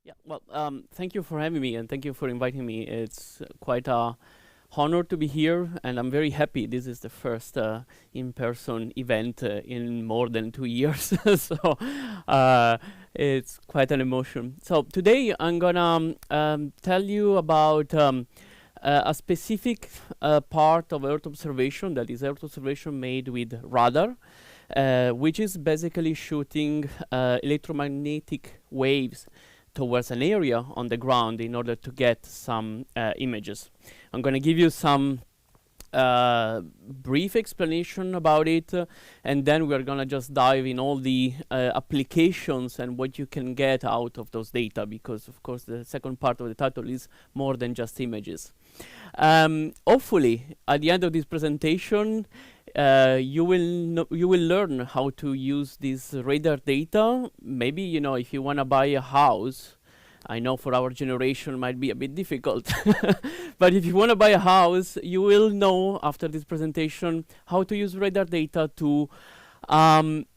Yeah, well, thank you for having me and thank you for inviting me. It's quite a honor to be here, and I'm very happy. This is the first in-person event in more than 2 years, so uh, it's quite an emotion. So today I'm gonna tell you about a specific part of Earth observation, that is Earth observation made with radar, which is basically shooting electromagnetic waves towards an area on the ground in order to get some images. I'm going to give you some brief explanation about it, and then we're going to just dive in all the applications and what you can get out of those data, because of course the second part of the title is more than just images. Hopefully, at the end of this presentation, you will learn how to use this radar data. Maybe, you know, if you want to buy a house, I know for our generation it might be a bit difficult, but if you want to buy a house, you will know after this presentation how to use radar data to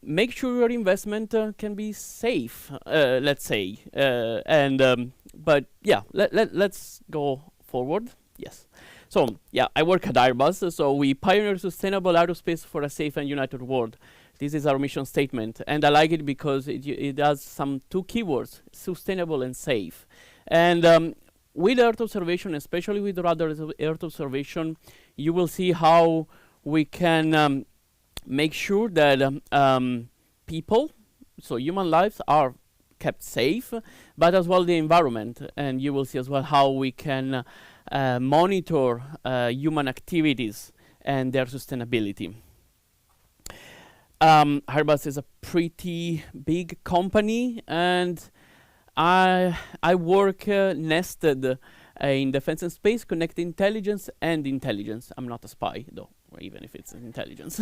make sure your investment can be safe, let's say. But yeah, let's go forward. Yes. So yeah, I work at Airbus, so we pioneer sustainable aerospace for a safe and united world. This is our mission statement, and I like it because it has some two keywords: sustainable and safe. And with Earth observation, especially with radar Earth observation, you will see how we can make sure that people, so human lives, are kept safe, but as well the environment. And you will see as well how we can monitor human activities and their sustainability. Airbus is a pretty big company, and I work nested in defense and space, connect intelligence and intelligence. I'm not a spy though, or even if it's intelligence.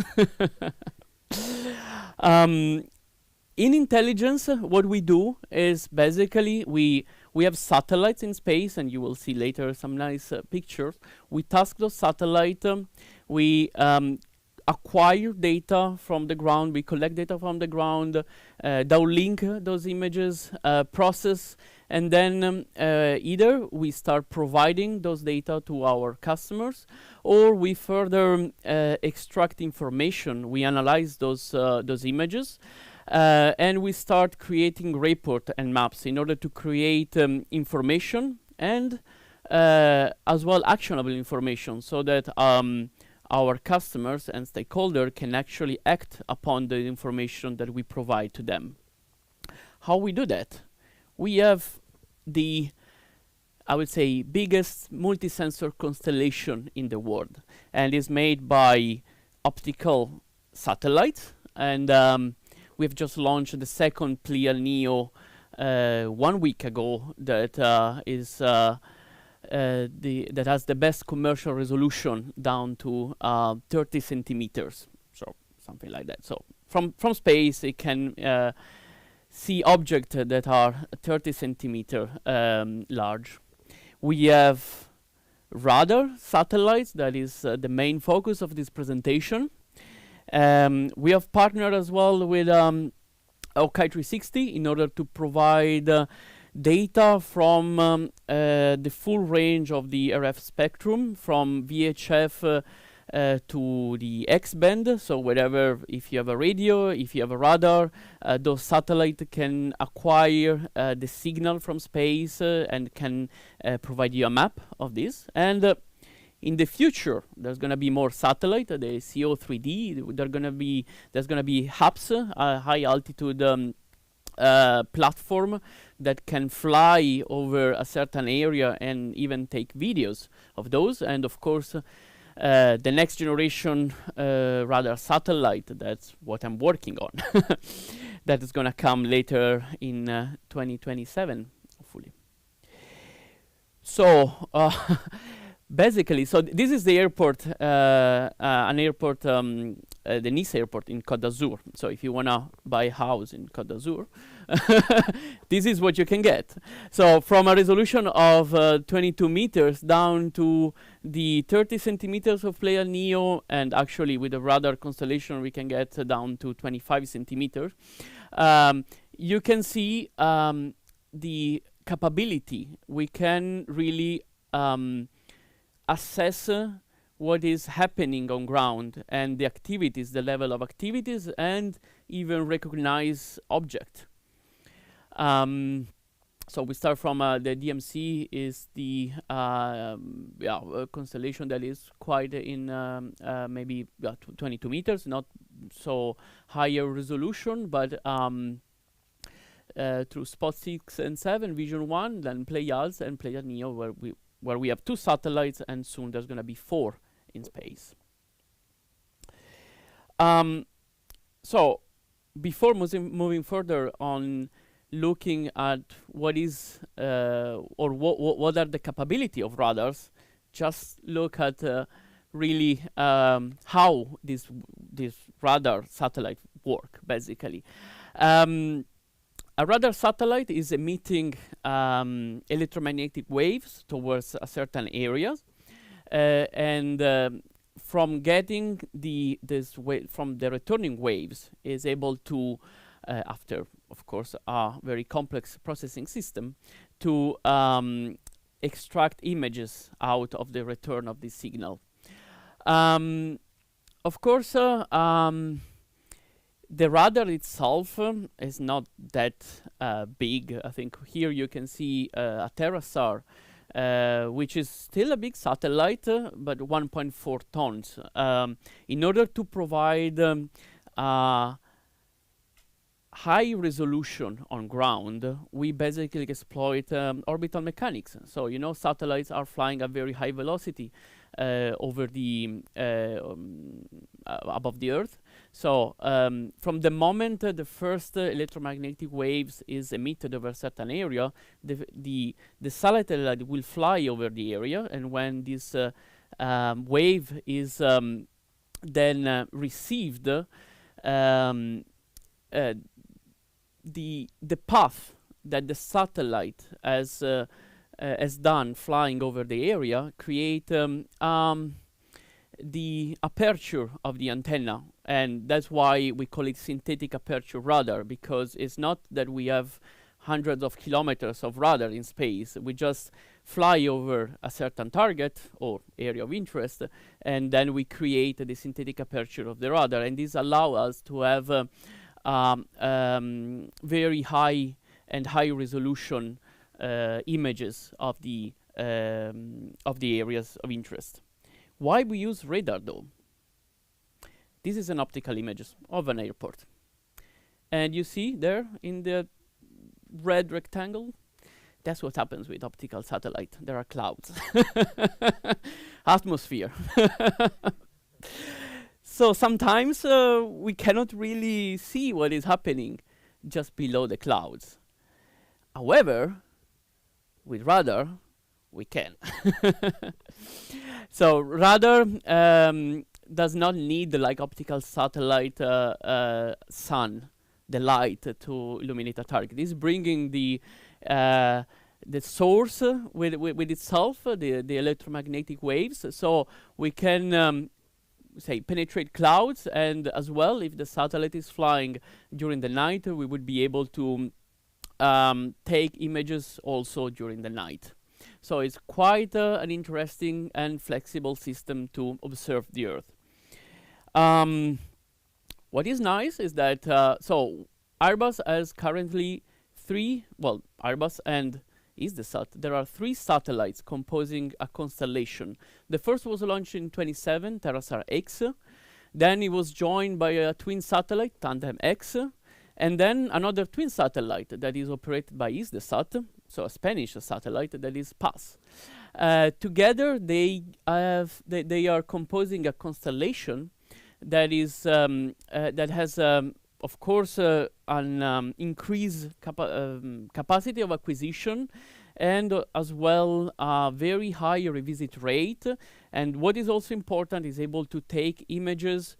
In intelligence, what we do is basically we have satellites in space, and you will see later some nice pictures. We task those satellites. We acquire data from the ground. We collect data from the ground, downlink those images, process, and then either we start providing those data to our customers, or we further extract information. We analyze those images. And we start creating report and maps in order to create information and as well actionable information, so that our customers and stakeholders can actually act upon the information that we provide to them. How we do that? We have the, I would say, biggest multi-sensor constellation in the world, and is made by optical satellites. And we've just launched the second Pleiad Neo 1 week ago that that has the best commercial resolution down to 30 centimeters, so something like that. So from space, it can see objects that are 30 centimeter large. We have radar satellites. That is the main focus of this presentation. We have partnered as well with Okai 360 in order to provide data from the full range of the RF spectrum, from VHF to the X-band. So wherever, if you have a radio, if you have a radar, those satellites can acquire the signal from space and can provide you a map of this. And in the future, there's going to be more satellite, the CO3D. There's going to be HAPS, a high altitude platform that can fly over a certain area and even take videos of those. And of course, the next generation radar satellite, that's what I'm working on. That is going to come later in 2027, hopefully. So basically, so this is the airport, an airport, the Nice airport in Côte d'Azur. So if you want to buy a house in Côte d'Azur, this is what you can get. So from a resolution of 22 meters down to the 30 centimeters of Pleiad Neo, and actually with the radar constellation we can get down to 25 centimeters. You can see the capability, we can really assess what is happening on ground and the activities, the level of activities, and even recognize object. So we start from the DMC is the constellation that is quite in maybe 22 meters, not so higher resolution, but through spot 6 and 7, Vision 1, then Pleiades and Pleiad Neo, where we have 2 satellites, and soon there's going to be 4 in space. So before moving further on looking at what is or what are the capability of radars, just look at really how this radar satellite work basically. A radar satellite is emitting electromagnetic waves towards a certain area, and from getting from the returning waves is able to, after of course a very complex processing system, to extract images out of the return of this signal. Of course, the radar itself is not that big. I think here you can see a TerraSAR, which is still a big satellite, but 1.4 tons. In order to provide high resolution on ground, we basically exploit orbital mechanics. So, you know, satellites are flying at very high velocity over the above the Earth. So from the moment the first electromagnetic waves is emitted over a certain area, the satellite will fly over the area, and when this wave is then received, the path that the satellite has done flying over the area create the aperture of the antenna, and that's why we call it synthetic aperture radar, because it's not that we have hundreds of kilometers of radar in space. We just fly over a certain target or area of interest, and then we create the synthetic aperture of the radar, and this allows us to have very high and high resolution images of the areas of interest. Why we use radar though? This is an optical image of an airport, and you see there in the red rectangle, that's what happens with optical satellite. There are clouds, atmosphere. So sometimes we cannot really see what is happening just below the clouds. However, with radar, we can. So radar does not need, like optical satellite, sun, the light to illuminate a target. It's bringing the source with itself, the electromagnetic waves, so we can say penetrate clouds, and as well, if the satellite is flying during the night, we would be able to take images also during the night. So it's quite an interesting and flexible system to observe the Earth. What is nice is that so Airbus has currently Airbus and EasySat, there are 3 satellites composing a constellation. The first was launched in 2017, TerraSAR-X. Then it was joined by a twin satellite, Tandem-X, and then another twin satellite that is operated by EasySat, so a Spanish satellite that is PAS. Together, they are composing a constellation that is that has, of course, an increased capacity of acquisition, and as well a very high revisit rate. And what is also important is able to take images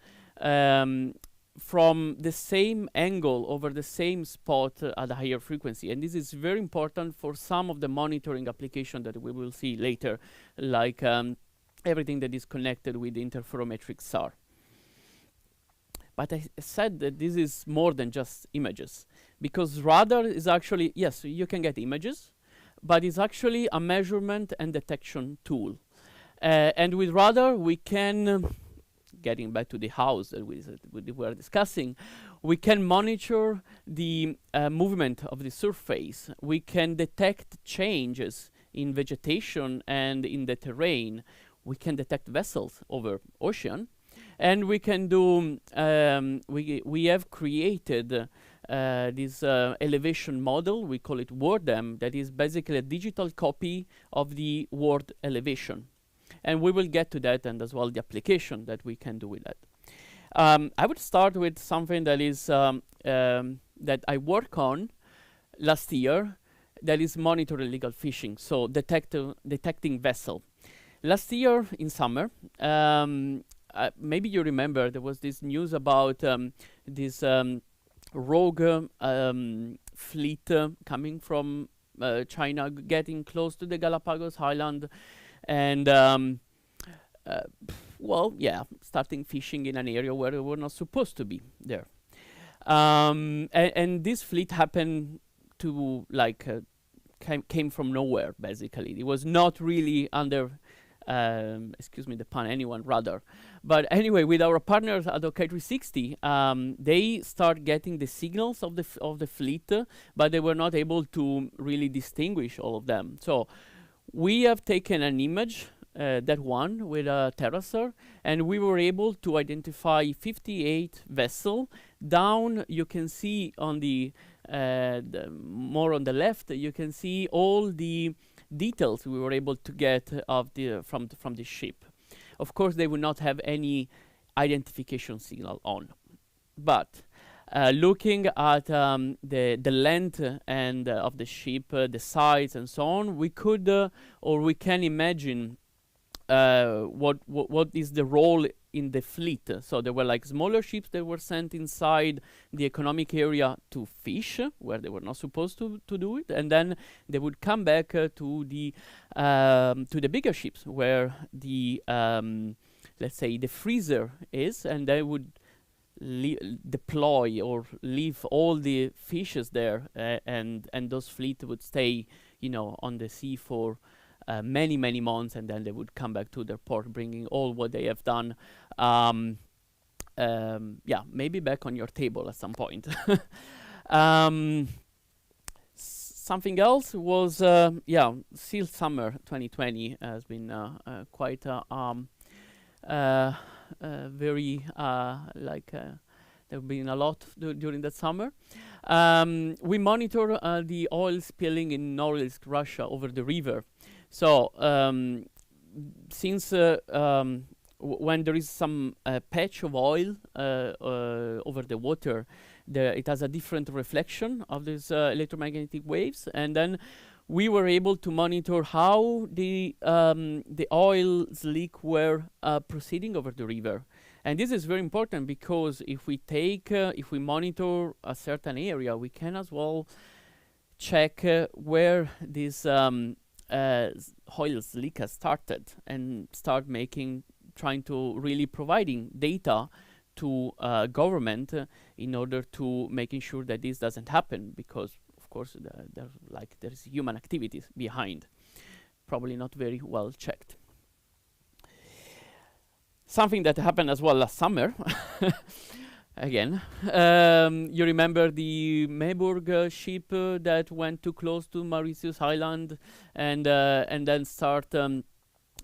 from the same angle over the same spot at a higher frequency. And this is very important for some of the monitoring application that we will see later, like everything that is connected with the interferometric SAR. But I said that this is more than just images, because radar is actually, yes, you can get images, but it's actually a measurement and detection tool. And with radar, we can, getting back to the house that we were discussing, we can monitor the movement of the surface. We can detect changes in vegetation and in the terrain. We can detect vessels over ocean. And we can do, we have created this elevation model, we call it WordEm, that is basically a digital copy of the world elevation. And we will get to that and as well the application that we can do with that. I would start with something that is that I work on last year, that is monitor illegal fishing, so detecting vessel. Last year in summer, maybe you remember there was this news about this rogue fleet coming from China, getting close to the Galapagos Island, and well, yeah, starting fishing in an area where they were not supposed to be there. And this fleet happened to came from nowhere, basically. It was not really under, excuse me the pun, anyone radar. But anyway, with our partners at OK360, they start getting the signals of the fleet, but they were not able to really distinguish all of them. So we have taken an image, that one with a TerraSAR, and we were able to identify 58 vessels. Down, you can see on the more on the left, you can see all the details we were able to get of from the ship. Of course, they will not have any identification signal on, but looking at the length and of the ship, the size, and so on, we could or we can imagine what is the role in the fleet. So there were like smaller ships that were sent inside the economic area to fish, where they were not supposed to do it, and then they would come back to the bigger ships, where the let's say the freezer is, and they would deploy or leave all the fishes there, and those fleet would stay, you know, on the sea for many months, and then they would come back to their port, bringing all what they have done. Yeah, maybe back on your table at some point. Something else was, yeah, Seal Summer 2020 has been quite very there have been a lot during that summer. We monitor the oil spilling in Norilsk, Russia, over the river. So since when there is some patch of oil over the water, it has a different reflection of these electromagnetic waves, and then we were able to monitor how the oils leak were proceeding over the river. And this is very important, because if we monitor a certain area, we can as well check where this oils leak has started, and start trying to really providing data to government in order to making sure that this doesn't happen, because of course there's human activities behind, probably not very well checked. Something that happened as well last summer, again, you remember the Mayburg ship that went too close to Mauritius Island, and then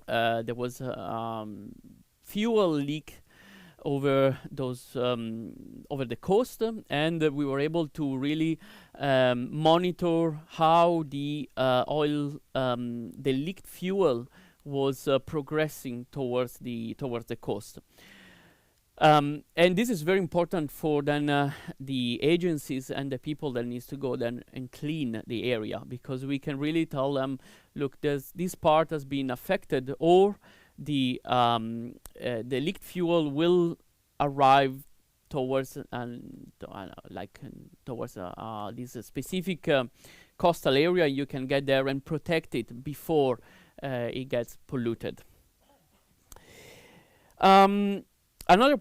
there was fuel leak over over the coast, and we were able to really monitor how the the leaked fuel was progressing towards the coast. And this is very important for then the agencies and the people that needs to go then and clean the area, because we can really tell them, look, this part has been affected, or the leaked fuel will arrive towards towards this specific coastal area. You can get there and protect it before it gets polluted. Another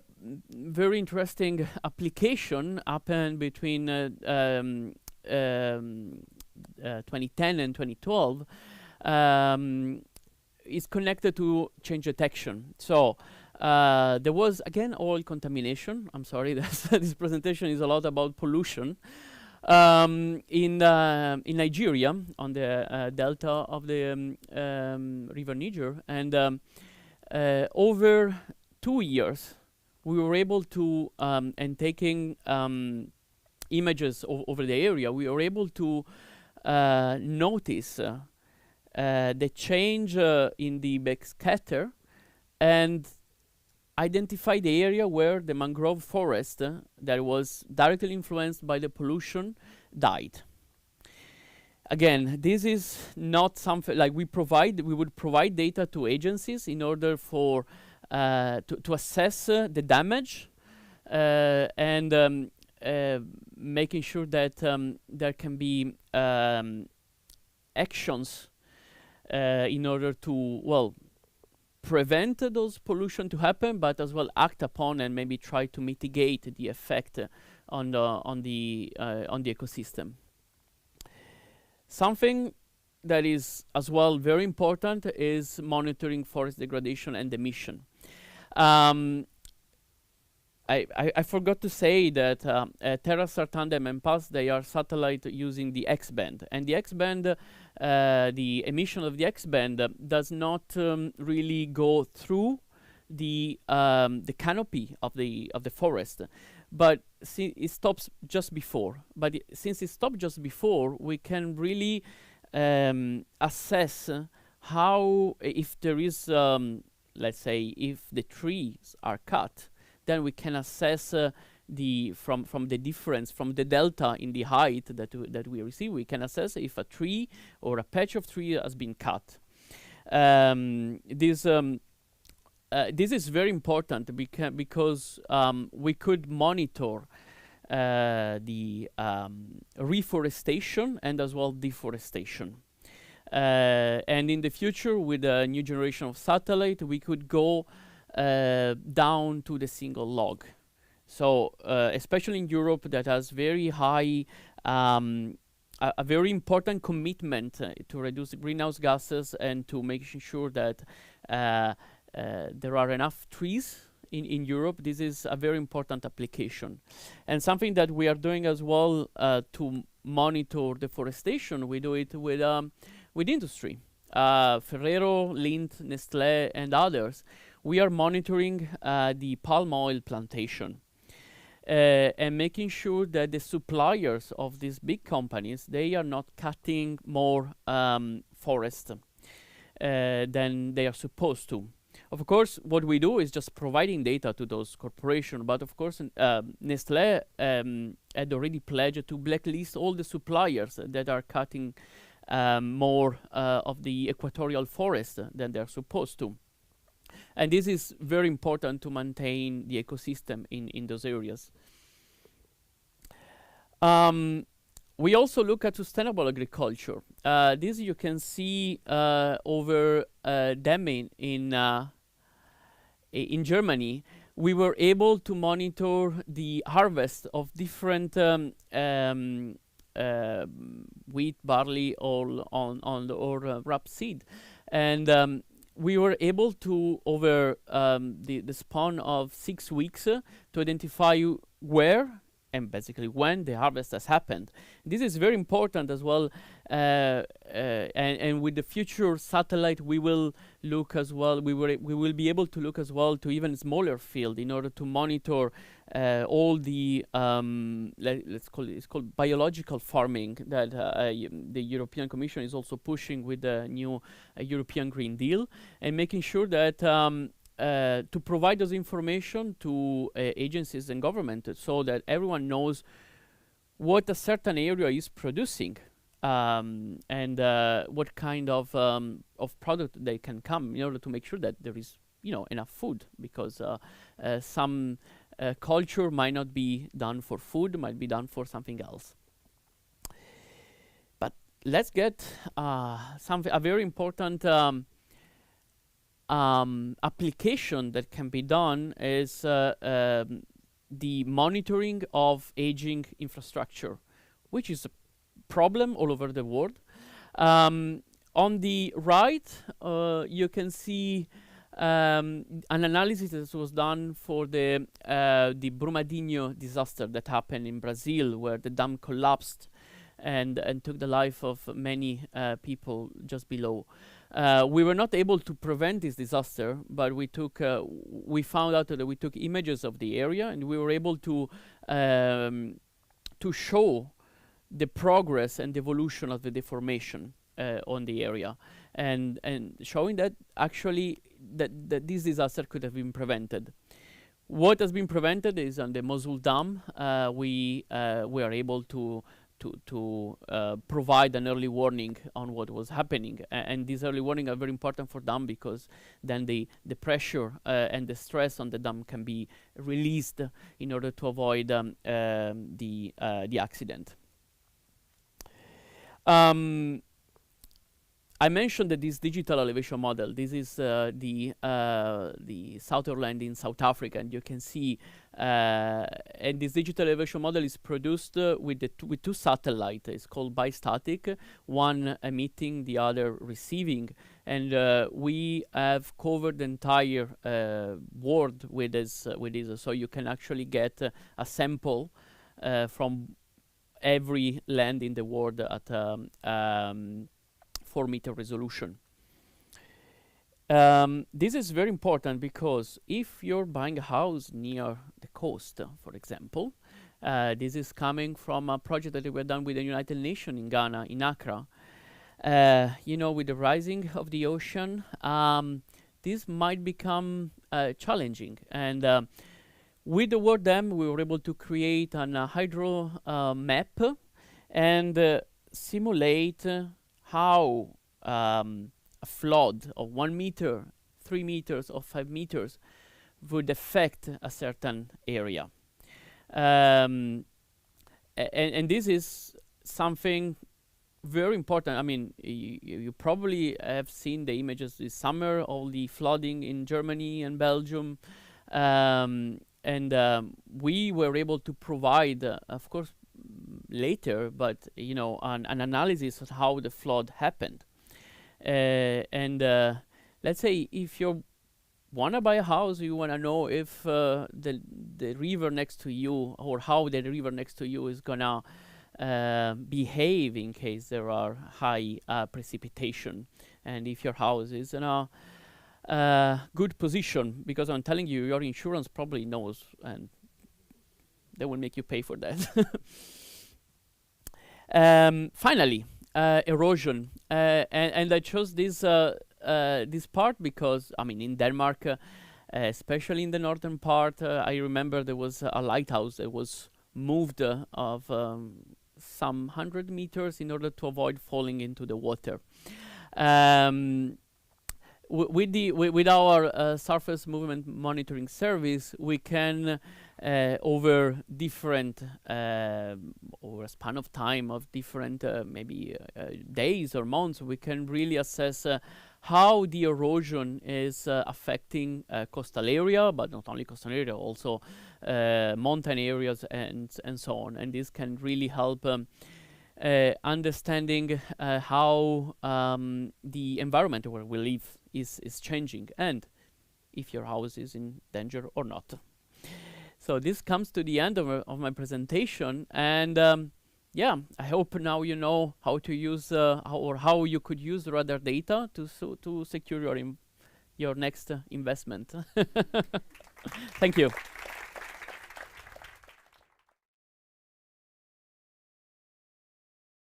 very interesting application happened between 2010 and 2012 is connected to change detection. So there was again oil contamination. I'm sorry, this presentation is a lot about pollution. In Nigeria, on the delta of the River Niger, and over 2 years, we were able to, and taking images over the area, we were able to notice the change in the backscatter and identify the area where the mangrove forest that was directly influenced by the pollution died. Again, this is not something like we would provide data to agencies in order for to assess the damage and making sure that there can be actions in order to, well, prevent those pollution to happen, but as well act upon and maybe try to mitigate the effect on the ecosystem. Something that is as well very important is monitoring forest degradation and emission. I forgot to say that TerraSAR Tandem and Pulse, they are satellite using the X-band, and the X-band, the emission of the X-band does not really go through the canopy of the forest, but it stops just before. But since it stopped just before, we can really assess how, if there is, let's say, if the trees are cut, then we can assess from the difference, from the delta in the height that we receive, we can assess if a tree or a patch of tree has been cut. This is very important because we could monitor the reforestation and as well deforestation. And in the future, with a new generation of satellite, we could go down to the single log. So especially in Europe, that has very high, a very important commitment to reduce greenhouse gases and to making sure that there are enough trees in Europe. This is a very important application. And something that we are doing as well to monitor deforestation, we do it with industry. Ferrero, Lindt, Nestlé, and others. We are monitoring the palm oil plantation and making sure that the suppliers of these big companies, they are not cutting more forest than they are supposed to. Of course, what we do is just providing data to those corporations, but of course, Nestlé had already pledged to blacklist all the suppliers that are cutting more of the equatorial forest than they're supposed to. And this is very important to maintain the ecosystem in those areas. We also look at sustainable agriculture. This you can see over Demmin in Germany. We were able to monitor the harvest of different wheat, barley, or rapeseed, and we were able to, over the span of 6 weeks, to identify where and basically when the harvest has happened. This is very important as well, and with the future satellite, we will look as well. We will be able to look as well to even smaller field in order to monitor all the it's called biological farming that the European Commission is also pushing with the new European Green Deal, and making sure that to provide those information to agencies and government so that everyone knows what a certain area is producing and what kind of product they can come in order to make sure that there is enough food, because some culture might not be done for food, might be done for something else. But let's get a very important application that can be done is the monitoring of aging infrastructure, which is problem all over the world. On the right, you can see an analysis that was done for the Brumadinho disaster that happened in Brazil, where the dam collapsed and took the life of many people just below. We were not able to prevent this disaster, but we found out that we took images of the area, and we were able to show the progress and evolution of the deformation on the area, and showing that actually that this disaster could have been prevented. What has been prevented is on the Mosul Dam. We are able to provide an early warning on what was happening, and these early warnings are very important for dam, because then the pressure and the stress on the dam can be released in order to avoid the accident. I mentioned that this digital elevation model, this is the Southerland in South Africa, and you can see, and this digital elevation model is produced with two satellites. It's called bistatic, one emitting, the other receiving, and we have covered the entire world with this, so you can actually get a sample from every land in the world at 4-meter resolution. This is very important because if you're buying a house near the coast, for example, this is coming from a project that we have done with the United Nations in Ghana, in Accra. With the rising of the ocean, this might become challenging. And with the World Dam, we were able to create a hydro map and simulate how a flood of 1 meter, 3 meters, or 5 meters would affect a certain area. And this is something very important. I mean, you probably have seen the images this summer, all the flooding in Germany and Belgium. We were able to provide, of course, later, but an analysis of how the flood happened. Let's say if you want to buy a house, you want to know if the river next to you, or how the river next to you is gonna behave in case there are high precipitation, and if your house is in a good position, because I'm telling you, your insurance probably knows, and they will make you pay for that. Finally, erosion, and I chose this part because, I mean, in Denmark, especially in the northern part, I remember there was a lighthouse that was moved of some 100 meters in order to avoid falling into the water. With our surface movement monitoring service, we can over a span of time of different maybe days or months, we can really assess how the erosion is affecting coastal area, but not only coastal area, also mountain areas and so on. And this can really help understanding how the environment where we live is changing, and if your house is in danger or not. So this comes to the end of my presentation, and I hope now you know how to use how you could use radar data to secure your next investment. Thank you.